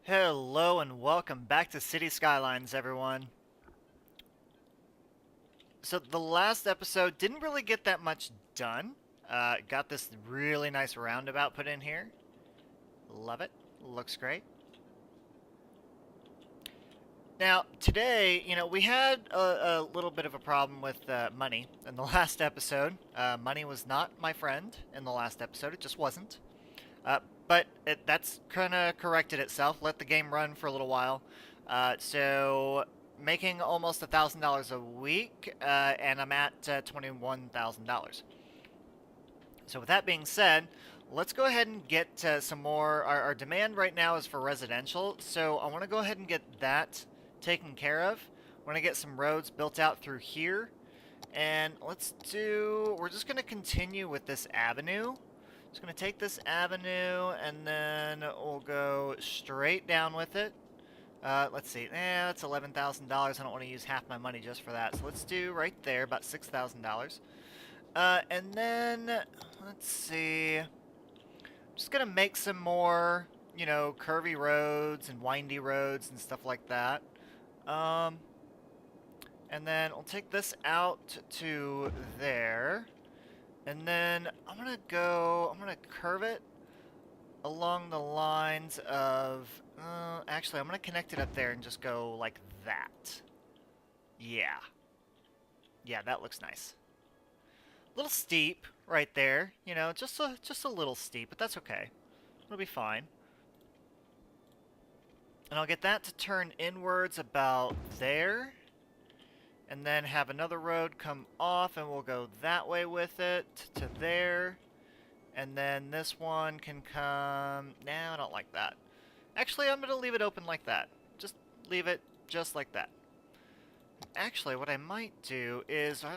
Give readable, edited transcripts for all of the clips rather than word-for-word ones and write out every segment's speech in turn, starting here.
Hello and welcome back to City Skylines, everyone. So the last episode didn't really get that much done. Got this really nice roundabout put in here. Love it. Looks great. Now, today, we had a little bit of a problem with money in the last episode. Money was not my friend in the last episode. It just wasn't. But that's kind of corrected itself. Let the game run for a little while. So making almost $1,000 a week, and I'm at $21,000. So with that being said, let's go ahead and get some more. Our demand right now is for residential, so I want to go ahead and get that taken care of. I want to get some roads built out through here. And we're just going to continue with this avenue. Just going to take this avenue, and then we'll go straight down with it. Let's see. That's $11,000. I don't want to use half my money just for that. So let's do right there, about $6,000. And then, let's see. I'm just going to make some more, curvy roads and windy roads and stuff like that. And then we'll take this out to there. And then I'm going to curve it along the lines of, actually, I'm going to connect it up there and just go like that. Yeah. Yeah, that looks nice. A little steep right there, just a little steep, but that's okay. It'll be fine. And I'll get that to turn inwards about there. And then have another road come off, and we'll go that way with it to there. And then this one can come... Nah, I don't like that. Actually, I'm going to leave it open like that. Just leave it just like that. Actually, what I might do is I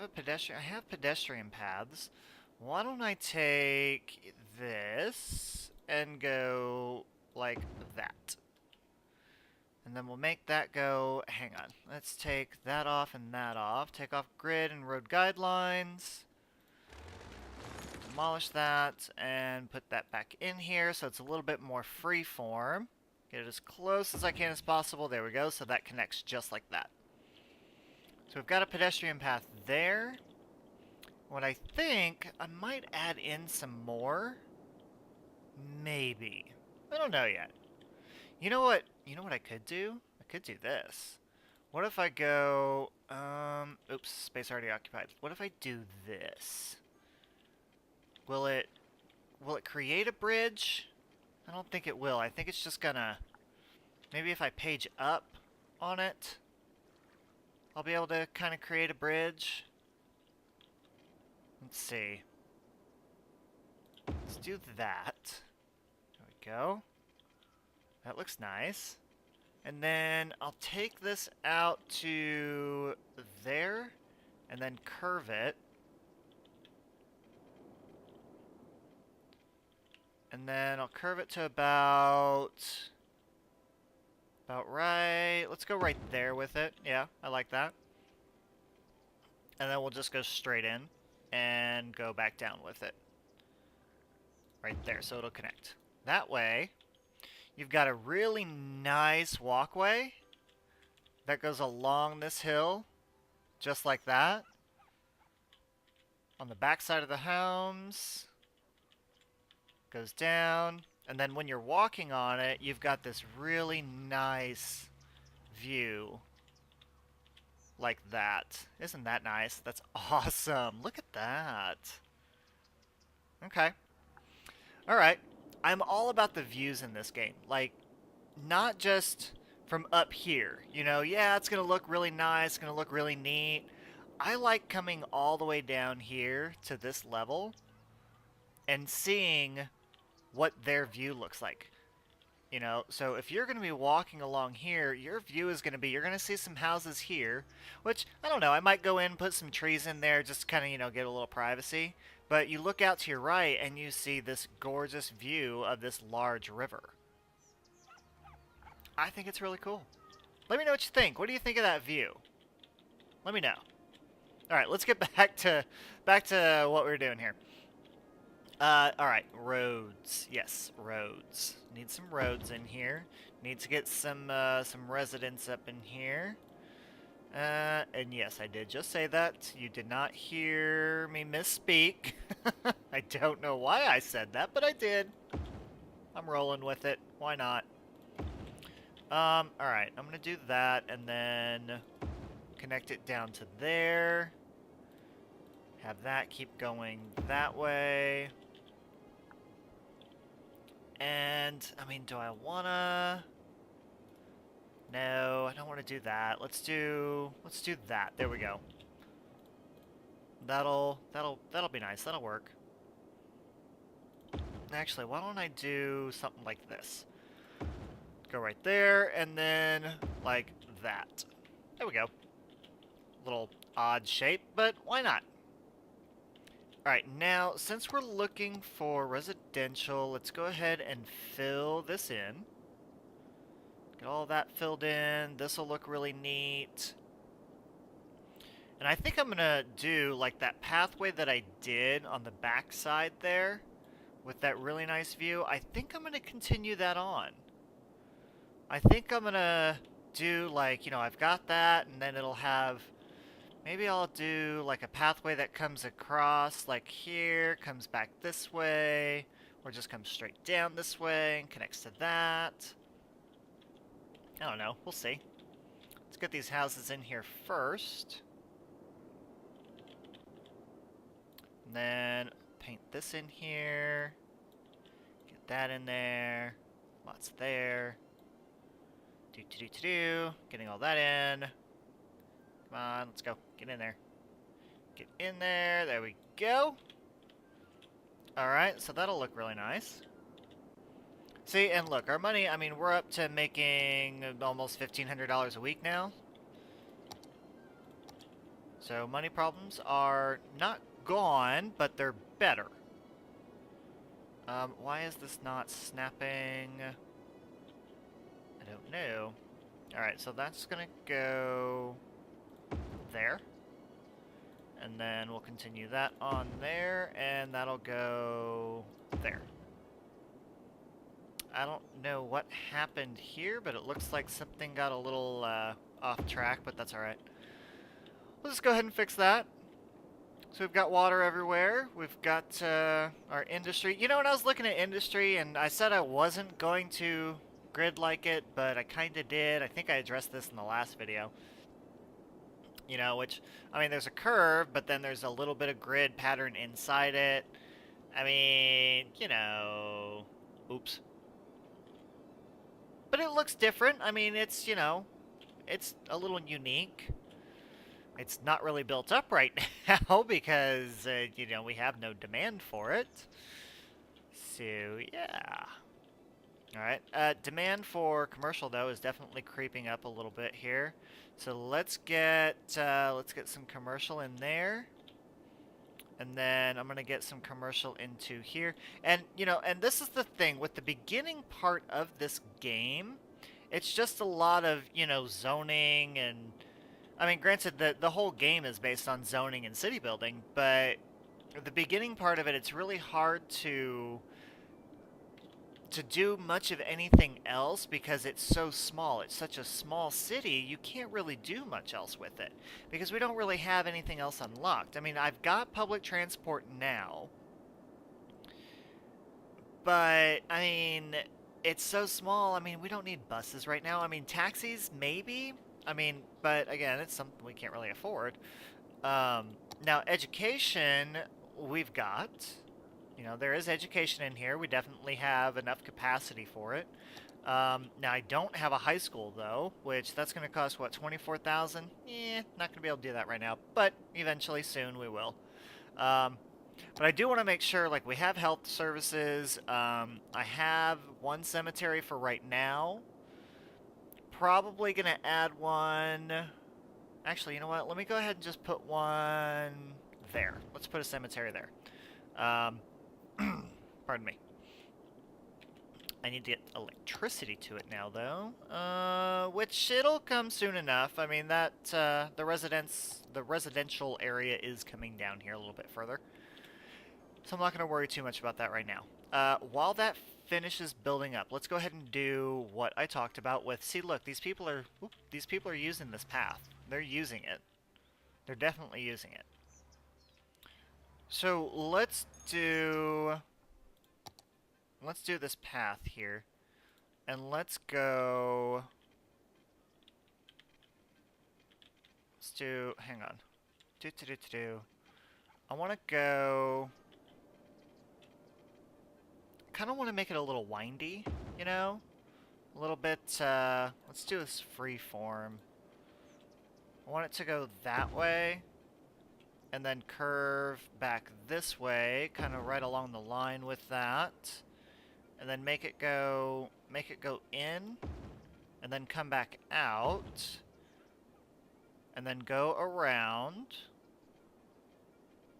have pedestrian paths. Why don't I take this and go like that? And then we'll make that go, hang on, let's take that off and that off. Take off grid and road guidelines. Demolish that and put that back in here so it's a little bit more free form. Get it as close as I can as possible. There we go, so that connects just like that. So we've got a pedestrian path there. What I think, I might add in some more. Maybe. I don't know yet. You know what I could do? I could do this. What if I go, oops, space already occupied. What if I do this? Will it create a bridge? I don't think it will. I think it's just gonna, maybe if I page up on it, I'll be able to kind of create a bridge. Let's see. Let's do that. There we go. That looks nice. And then I'll take this out to there and then curve it. And then I'll curve it to about right. Let's go right there with it. Yeah, I like that. And then we'll just go straight in and go back down with it. Right there, so it'll connect. That way, you've got a really nice walkway that goes along this hill, just like that. On the back side of the homes, goes down, and then when you're walking on it, you've got this really nice view like that. Isn't that nice? That's awesome. Look at that. Okay. Alright. I'm all about the views in this game. Like, not just from up here. Yeah, it's going to look really nice, it's going to look really neat. I like coming all the way down here to this level and seeing what their view looks like. So if you're going to be walking along here, your view is going to be, you're going to see some houses here, which, I don't know, I might go in, put some trees in there, just kind of, get a little privacy. But you look out to your right and you see this gorgeous view of this large river. I think it's really cool. Let me know what you think. What do you think of that view? Let me know. All right, let's get back to what we were doing here. Alright, roads. Yes, roads. Need some roads in here. Need to get some residents up in here. And yes, I did just say that. You did not hear me misspeak. I don't know why I said that, but I did. I'm rolling with it. Why not? Alright, I'm gonna do that, and then connect it down to there. Have that keep going that way. And, I mean, do I wanna... No, I don't want to do that. Let's do that. There we go. That'll be nice. That'll work. Actually, why don't I do something like this? Go right there, and then like that. There we go. Little odd shape, but why not? Alright, now, since we're looking for residential, let's go ahead and fill this in. Get all that filled in. This will look really neat. And I think I'm going to do like that pathway that I did on the back side there with that really nice view. I think I'm going to continue that on. I think I'm going to do like, you know, I've got that, and then it'll have, maybe I'll do like a pathway that comes across like here, comes back this way, or just comes straight down this way and connects to that. I don't know. We'll see. Let's get these houses in here first. And then paint this in here. Get that in there. Lots there. Getting all that in. Come on, let's go. Get in there. Get in there. There we go. Alright, so that'll look really nice. See, and look, our money, I mean, we're up to making almost $1,500 a week now. So money problems are not gone, but they're better. Why is this not snapping? I don't know. Alright, so that's gonna go there. And then we'll continue that on there, and that'll go there. I don't know what happened here, but it looks like something got a little off track, but that's alright. We'll just go ahead and fix that. So we've got water everywhere. We've got our industry. You know, when I was looking at industry, and I said I wasn't going to grid like it, but I kind of did. I think I addressed this in the last video. You know, which, I mean, there's a curve, but then there's a little bit of grid pattern inside it. I mean, you know, oops. But it looks different. I mean, it's, you know, it's a little unique. It's not really built up right now because, you know, we have no demand for it. So, yeah. Alright, demand for commercial, though, is definitely creeping up a little bit here. So let's get some commercial in there. And then I'm going to get some commercial into here. And, you know, and this is the thing. With the beginning part of this game, it's just a lot of, you know, zoning and... I mean, granted, the whole game is based on zoning and city building, but the beginning part of it, it's really hard to do much of anything else because it's so small. It's such a small city, you can't really do much else with it because we don't really have anything else unlocked. I mean, I've got public transport now, but, I mean, it's so small. I mean, we don't need buses right now. I mean, taxis, maybe. I mean, but again, it's something we can't really afford. Now, education, we've got. You know, there is education in here. We definitely have enough capacity for it. Now, I don't have a high school, though, which that's going to cost, what, $24,000? Not going to be able to do that right now, but eventually, soon, we will. But I do want to make sure, like, we have health services. I have one cemetery for right now. Probably going to add one. Actually, you know what? Let me go ahead and just put one there. Let's put a cemetery there. Pardon me. I need to get electricity to it now, though. Which it'll come soon enough. I mean, that the residential area is coming down here a little bit further. So I'm not going to worry too much about that right now. While that finishes building up, let's go ahead and do what I talked about with, see, look, these people are using this path. They're using it. They're definitely using it. So let's do this path here, and let's go. Let's do. Hang on. I want to go. Kind of want to make it a little windy, you know, a little bit. Let's do this free form. I want it to go that way, and then curve back this way, kind of right along the line with that, and then make it go in, and then come back out, and then go around.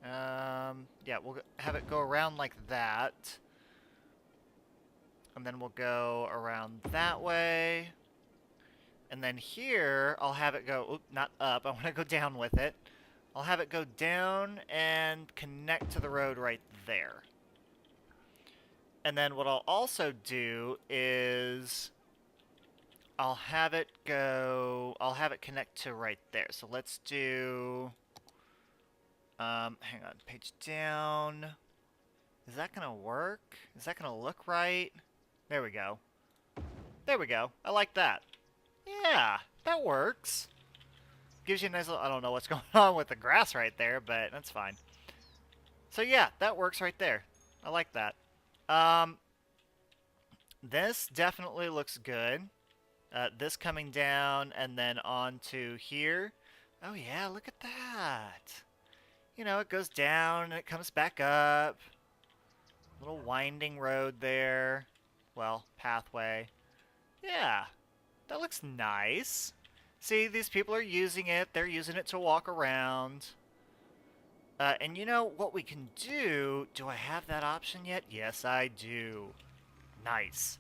Yeah, we'll have it go around like that, and then we'll go around that way, and then here I'll have it go, not up, I want to go down with it. I'll have it go down and connect to the road right there. And then what I'll also do is I'll have it connect to right there. So let's do, hang on, page down. Is that gonna work? Is that gonna look right? There we go. There we go. I like that. Yeah, that works. Gives you a nice little, I don't know what's going on with the grass right there, but that's fine. So yeah, that works right there. I like that. This definitely looks good. This coming down and then on to here. Oh yeah, look at that. You know, it goes down and it comes back up. Little winding road there. Well, pathway. Yeah, that looks nice. See, these people are using it. They're using it to walk around. And you know what we can do? Do I have that option yet? Yes, I do. Nice.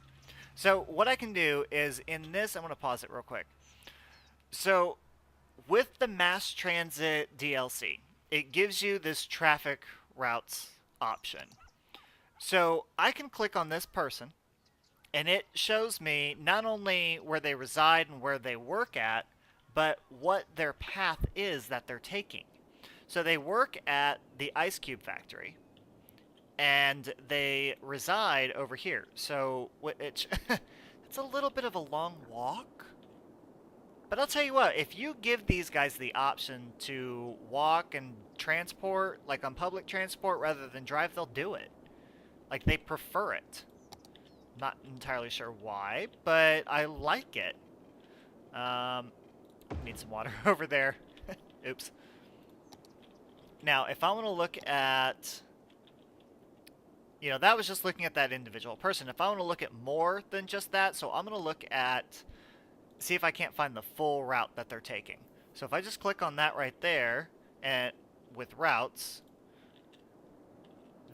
So what I can do is in this, I'm going to pause it real quick. So with the mass transit DLC, it gives you this traffic routes option. So I can click on this person, and it shows me not only where they reside and where they work at, but what their path is that they're taking. So they work at the ice cube factory, and they reside over here. So it's a little bit of a long walk. But I'll tell you what, if you give these guys the option to walk and transport, like on public transport rather than drive, they'll do it. Like, they prefer it. Not entirely sure why, but I like it. Need some water over there. Oops. Now, if I want to look at... You know, that was just looking at that individual person. If I want to look at more than just that, so I'm going to look at... See if I can't find the full route that they're taking. So if I just click on that right there, and with routes,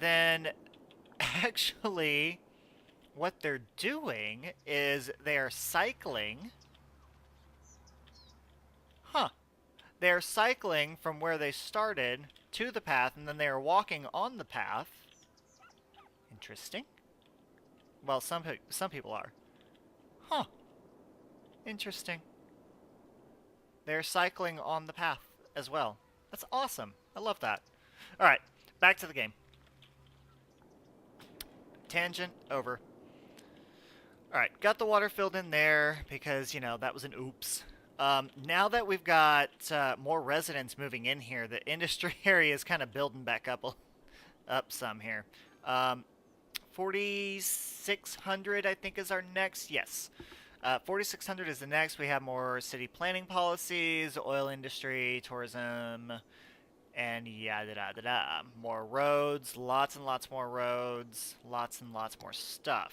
then actually what they're doing is they are cycling. Huh. They're cycling from where they started to the path, and then they are walking on the path. Interesting. Well, some people are. Huh. Interesting. They're cycling on the path as well. That's awesome. I love that. Alright, back to the game. Tangent over. Alright, got the water filled in there because, you know, that was an oops. Now that we've got more residents moving in here, the industry area is kind of building back up some here. 4,600, I think, is our next. Yes. 4,600 is the next. We have more city planning policies, oil industry, tourism, and yada-da-da-da. More roads, lots and lots more roads, lots and lots more stuff.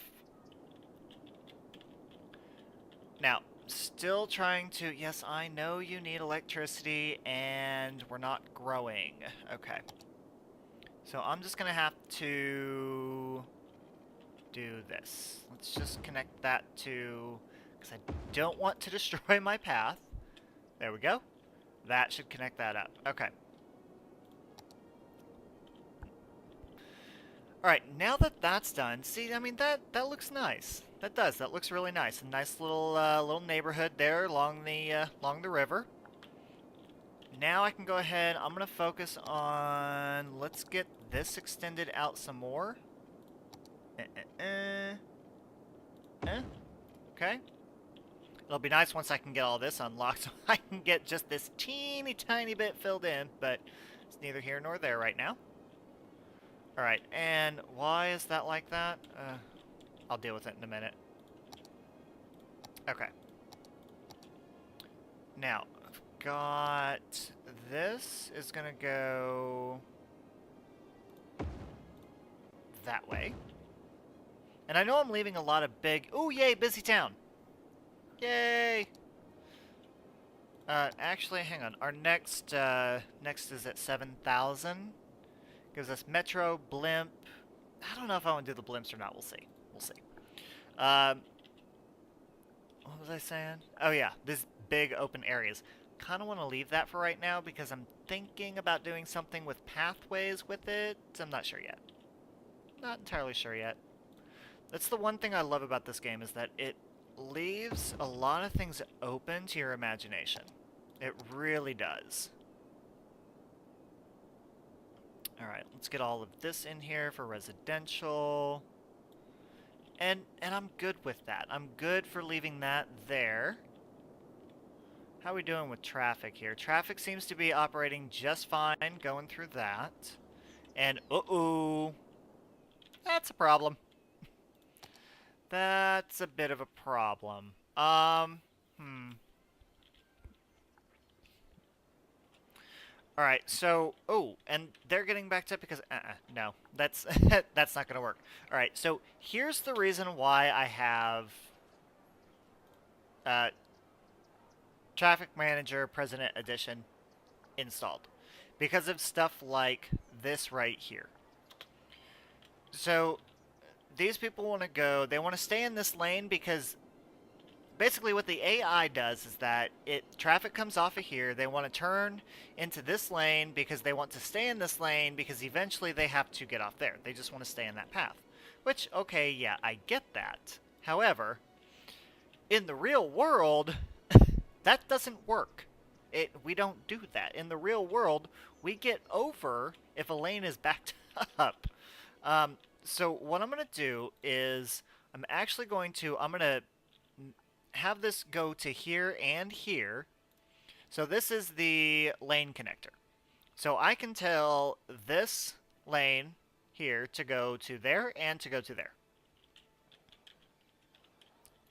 Now, still trying to... Yes, I know you need electricity, and we're not growing. Okay. So I'm just going to have to do this. Let's just connect that to... Because I don't want to destroy my path. There we go. That should connect that up. Okay. Alright, now that that's done, see, I mean, that looks nice. That does. That looks really nice. A nice little neighborhood there along the river. Now I can go ahead. I'm going to focus on... Let's get this extended out some more. Okay. It'll be nice once I can get all this unlocked so I can get just this teeny tiny bit filled in, but it's neither here nor there right now. Alright, and why is that like that? I'll deal with it in a minute. Okay. Now, I've got... This is gonna go... that way. And I know I'm leaving a lot of big... Ooh, yay, busy town! Yay! Actually, hang on. Our next is at 7,000. Gives us Metro, Blimp. I don't know if I want to do the Blimps or not. We'll see. We'll see. What was I saying? Oh, yeah. These big open areas. Kind of want to leave that for right now because I'm thinking about doing something with pathways with it. I'm not sure yet. Not entirely sure yet. That's the one thing I love about this game is that it leaves a lot of things open to your imagination. It really does. Alright, let's get all of this in here for residential. And I'm good with that. I'm good for leaving that there. How are we doing with traffic here? Traffic seems to be operating just fine going through that. And, uh-oh. That's a problem. That's a bit of a problem. Alright, so... Oh, and they're getting backed up because... no. That's that's not going to work. Alright, so here's the reason why I have... Traffic Manager President Edition installed. Because of stuff like this right here. So, these people want to go... They want to stay in this lane because... Basically, what the AI does is that traffic comes off of here. They want to turn into this lane because they want to stay in this lane because eventually they have to get off there. They just want to stay in that path. Which, okay, yeah, I get that. However, in the real world, that doesn't work. We don't do that. In the real world, we get over if a lane is backed up. So what I'm going to do is I'm going to have this go to here and here. So this is the lane connector. So I can tell this lane here to go to there and to go to there.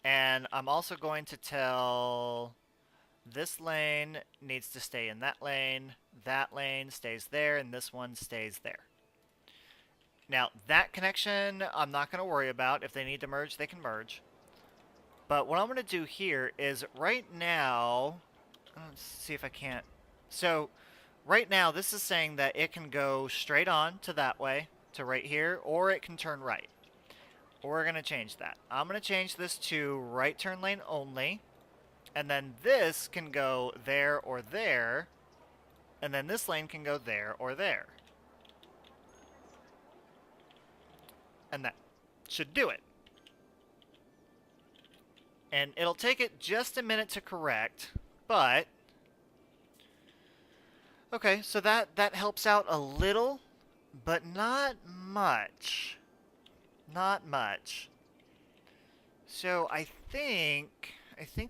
And I'm also going to tell this lane needs to stay in that lane stays there, and this one stays there. Now, that connection I'm not going to worry about. If they need to merge, they can merge. But what I'm going to do here is right now, let's see if I can't. So right now this is saying that it can go straight on to that way, to right here, or it can turn right. We're going to change that. I'm going to change this to right turn lane only. And then this can go there or there. And then this lane can go there or there. And that should do it. And it'll take it just a minute to correct, but... Okay, so that helps out a little, but not much. Not much. So I think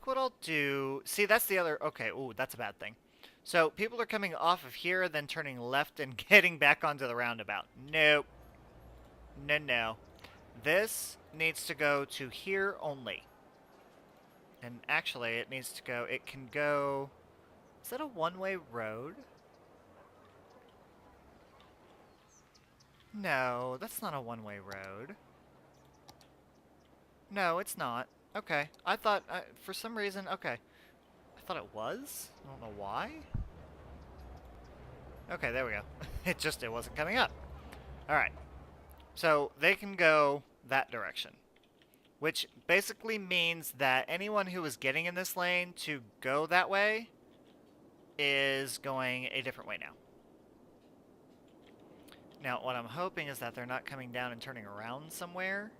what I'll do... See, that's the other... Okay, ooh, that's a bad thing. So people are coming off of here, then turning left and getting back onto the roundabout. Nope. No, no. This needs to go to here only. And actually, it needs to go... It can go... Is that a one-way road? No, that's not a one-way road. No, it's not. Okay. I thought... for some reason... Okay. I thought it was? I don't know why. Okay, there we go. It wasn't coming up. Alright. So, they can go that direction. Which basically means that anyone who is getting in this lane to go that way is going a different way now. Now, what I'm hoping is that they're not coming down and turning around somewhere.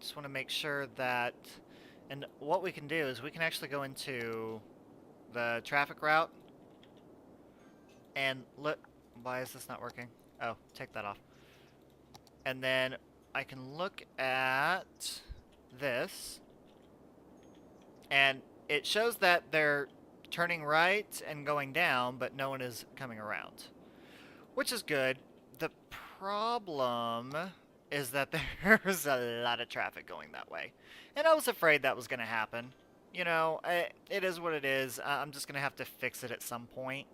Just want to make sure that... And what we can do is we can actually go into the traffic route and look... Why is this not working? Oh, take that off. And then I can look at this, and it shows that they're turning right and going down, but no one is coming around, which is good. The problem is that there's a lot of traffic going that way, and I was afraid that was going to happen. You know, it is what it is. I'm just going to have to fix it at some point.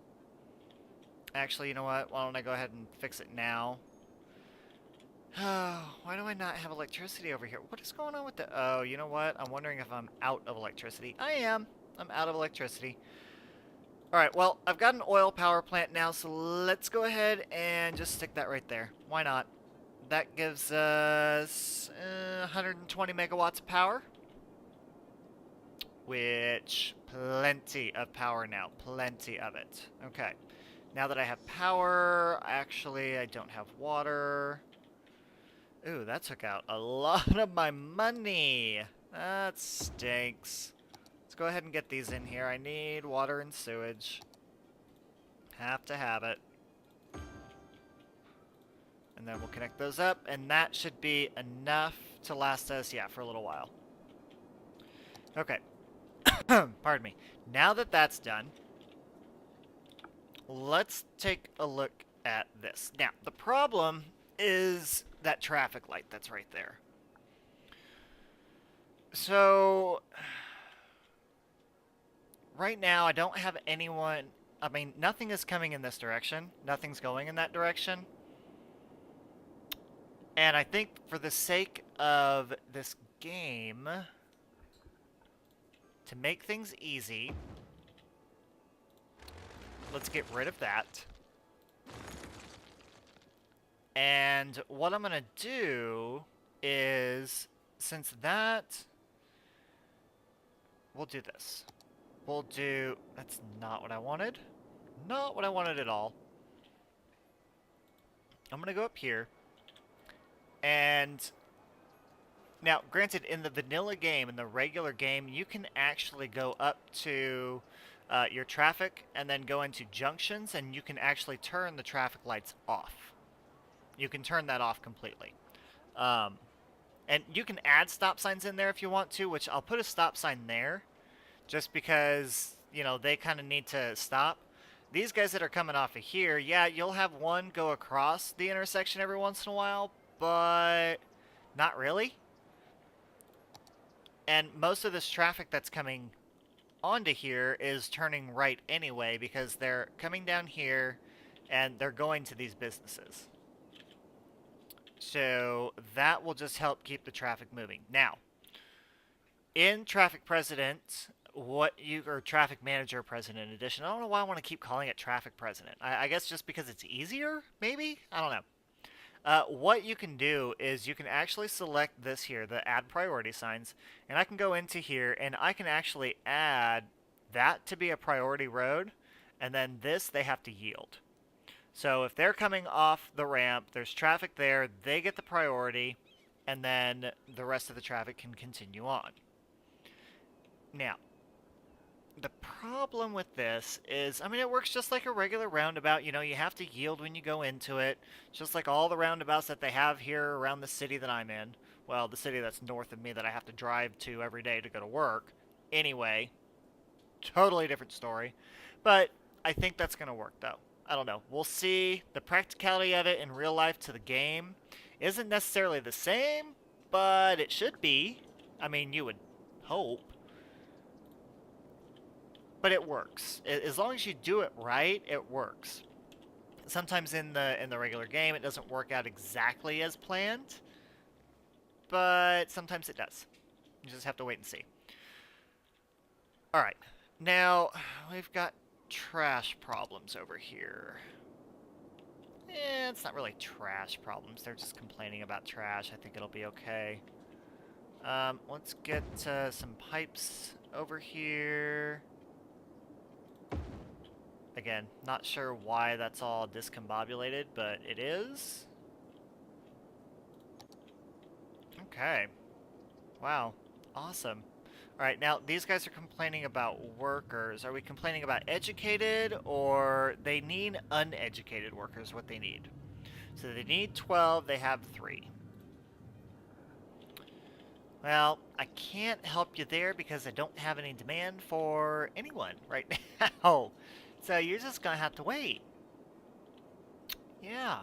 Actually, you know what? Why don't I go ahead and fix it now? Oh, why do I not have electricity over here? What is going on with the... Oh, you know what? I'm wondering if I'm out of electricity. I am. I'm out of electricity. Alright, well, I've got an oil power plant now, so let's go ahead and just stick that right there. Why not? That gives us 120 megawatts of power. Which, plenty of power now. Plenty of it. Okay. Now that I have power, actually, I don't have water. Ooh, that took out a lot of my money. That stinks. Let's go ahead and get these in here. I need water and sewage. Have to have it. And then we'll connect those up, and that should be enough to last us, yeah, for a little while. Okay. Pardon me. Now that that's done, let's take a look at this. Now, the problem is that traffic light that's right there. So, right now I don't have anyone... I mean, nothing is coming in this direction. Nothing's going in that direction. And I think for the sake of this game, to make things easy, let's get rid of that. And what I'm going to do is, since that, we'll do this. We'll do, that's not what I wanted. Not what I wanted at all. I'm going to go up here. And now, granted, in the vanilla game, in the regular game, you can actually go up to your traffic and then go into junctions, and you can actually turn the traffic lights off. You can turn that off completely. And you can add stop signs in there if you want to, which I'll put a stop sign there just because, you know, they kind of need to stop. These guys that are coming off of here, yeah, you'll have one go across the intersection every once in a while, but not really. And most of this traffic that's coming onto here is turning right anyway because they're coming down here and they're going to these businesses. So that will just help keep the traffic moving. Now, in Traffic President, or Traffic Manager President Edition, I don't know why I want to keep calling it Traffic President. I guess just because it's easier, maybe? I don't know. What you can do is you can actually select this here, the add priority signs, and I can go into here and I can actually add that to be a priority road, and then this they have to yield. So if they're coming off the ramp, there's traffic there, they get the priority, and then the rest of the traffic can continue on. Now, the problem with this is, I mean, it works just like a regular roundabout. You know, you have to yield when you go into it, just like all the roundabouts that they have here around the city that I'm in. Well, the city that's north of me that I have to drive to every day to go to work. Anyway, totally different story. But I think that's going to work, though. I don't know. We'll see. The practicality of it in real life to the game isn't necessarily the same, but it should be. I mean, you would hope. But it works. As long as you do it right, it works. Sometimes in the regular game, it doesn't work out exactly as planned, but sometimes it does. You just have to wait and see. All right. Now, we've got trash problems over here. It's not really trash problems. They're just complaining about trash. I think it'll be okay. Let's get some pipes over here. Again, not sure why that's all discombobulated, but it is. Okay. Wow. Awesome. Alright, now these guys are complaining about workers. Are we complaining about educated, or they need uneducated workers, what they need? So they need 12, they have 3. Well, I can't help you there because I don't have any demand for anyone right now. So you're just gonna have to wait. Yeah.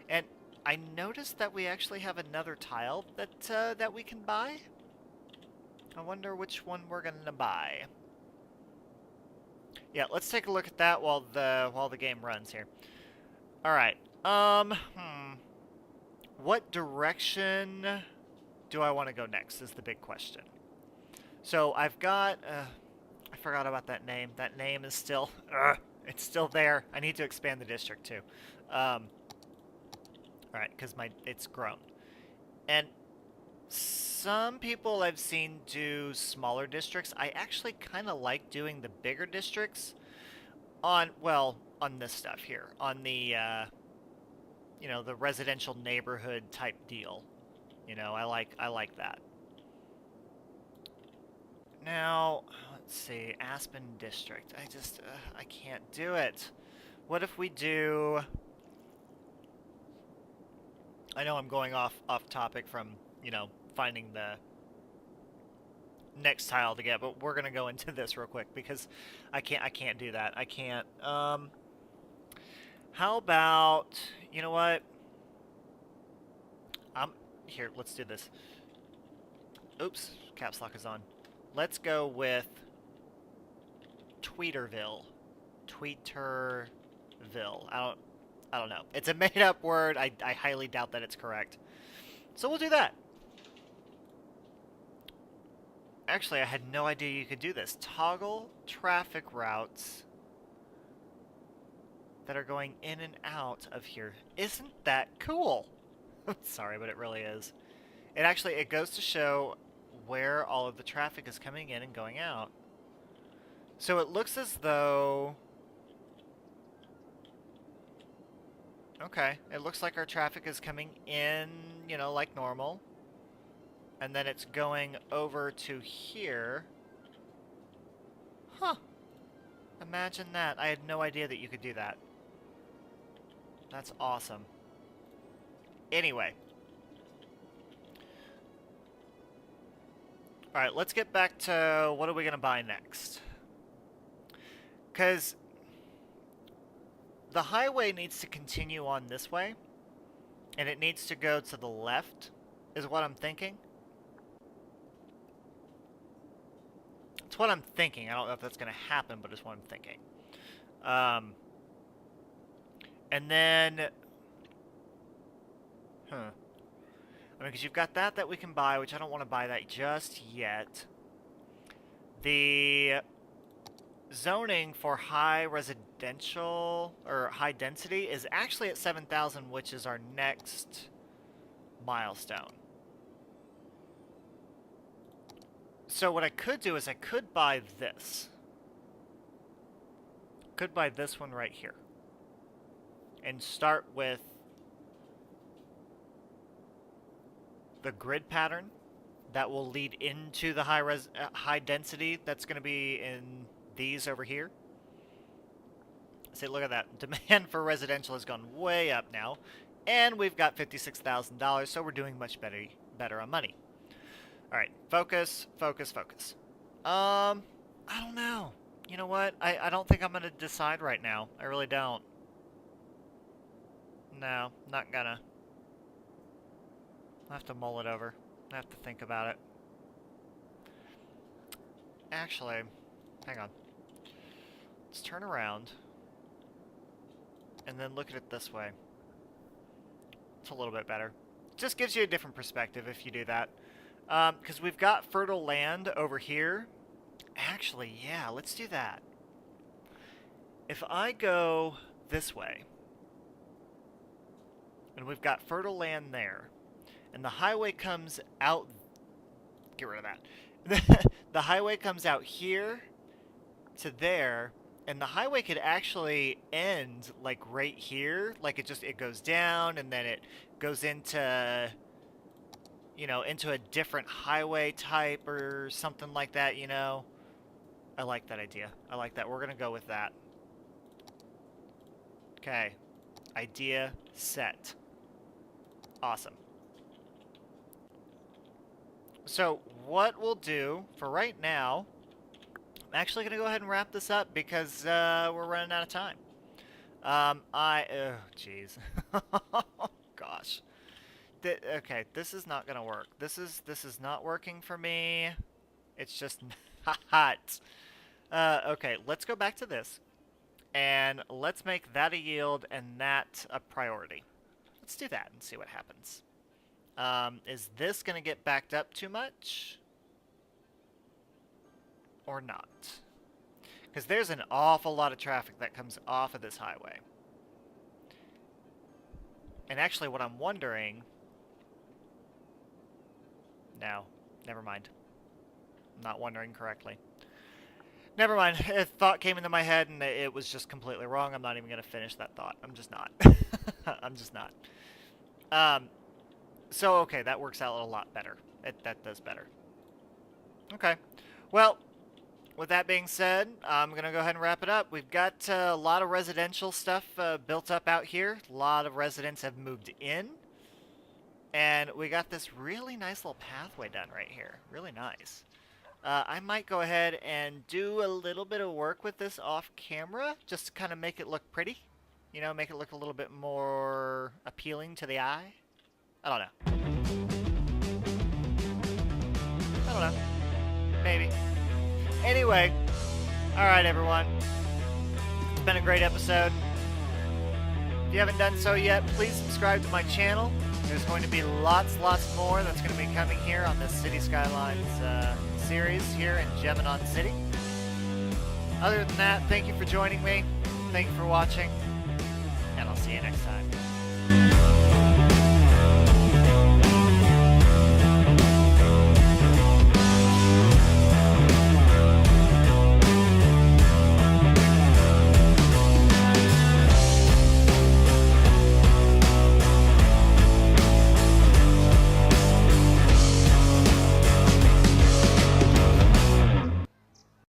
And I noticed that we actually have another tile that we can buy. I wonder which one we're gonna buy. Yeah, let's take a look at that while the game runs here. All right. What direction do I want to go next is the big question. So I've got I forgot about that name. That name is still it's still there. I need to expand the district too. All right, because it's grown. And some people I've seen do smaller districts. I actually kind of like doing the bigger districts on this stuff here, on the you know, the residential neighborhood type deal. You know, I like that. Now, let's see, Aspen District. I can't do it. What if we do? I know I'm going off topic from, you know, finding the next tile to get, but we're gonna go into this real quick because I can't do that. I can't. How about, you know what? Here. Let's do this. Oops, caps lock is on. Let's go with Tweeterville. Tweeterville. I don't know. It's a made-up word. I highly doubt that it's correct. So we'll do that. Actually, I had no idea you could do this. Toggle traffic routes that are going in and out of here. Isn't that cool? Sorry, but it really is. It goes to show where all of the traffic is coming in and going out. So it looks as though... Okay, it looks like our traffic is coming in, you know, like normal. And then it's going over to here. Huh. Imagine that. I had no idea that you could do that. That's awesome. Anyway. Alright, let's get back to what are we going to buy next. Because the highway needs to continue on this way. And it needs to go to the left, is what I'm thinking. It's what I'm thinking. I don't know if that's going to happen, but it's what I'm thinking. And then... I mean, because you've got that we can buy, which I don't want to buy that just yet. The zoning for high residential, or high density, is actually at 7,000, which is our next milestone. So what I could do is I could buy this. Could buy this one right here. And start with the grid pattern that will lead into the high density that's going to be in these over here. See, look at that. Demand for residential has gone way up now. And we've got $56,000, so we're doing much better on money. Alright, focus, focus, focus. I don't know. You know what? I don't think I'm going to decide right now. I really don't. No, not gonna. I'll have to mull it over. I have to think about it. Actually, hang on. Let's turn around. And then look at it this way. It's a little bit better. Just gives you a different perspective if you do that. Because we've got fertile land over here. Actually, yeah, let's do that. If I go this way, and we've got fertile land there, and the highway comes out... Get rid of that. The highway comes out here to there, And the highway could actually end like right here. Like it goes down and then it goes into, you know, into a different highway type or something like that, you know. I like that idea. I like that. We're going to go with that. Okay. Idea set. Awesome. So what we'll do for right now, I'm actually going to go ahead and wrap this up because we're running out of time. Oh, jeez. Gosh. Okay, this is not going to work. This is not working for me. It's just not. Okay, let's go back to this. And let's make that a yield and that a priority. Let's do that and see what happens. Is this going to get backed up too much? Or not? Because there's an awful lot of traffic that comes off of this highway. And actually what I'm wondering... No, never mind. I'm not wondering correctly. Never mind. A thought came into my head and it was just completely wrong. I'm not even going to finish that thought. I'm just not. I'm just not. So, okay, that works out a lot better. That does better. Okay. Well, with that being said, I'm going to go ahead and wrap it up. We've got a lot of residential stuff built up out here. A lot of residents have moved in. And we got this really nice little pathway done right here. Really nice. I might go ahead and do a little bit of work with this off camera, just to kind of make it look pretty. You know, make it look a little bit more appealing to the eye. I don't know. I don't know. Maybe. Anyway, alright everyone. It's been a great episode. If you haven't done so yet, please subscribe to my channel. There's going to be lots more that's going to be coming here on this City Skylines series here in Gemini City. Other than that, thank you for joining me. Thank you for watching. And I'll see you next time.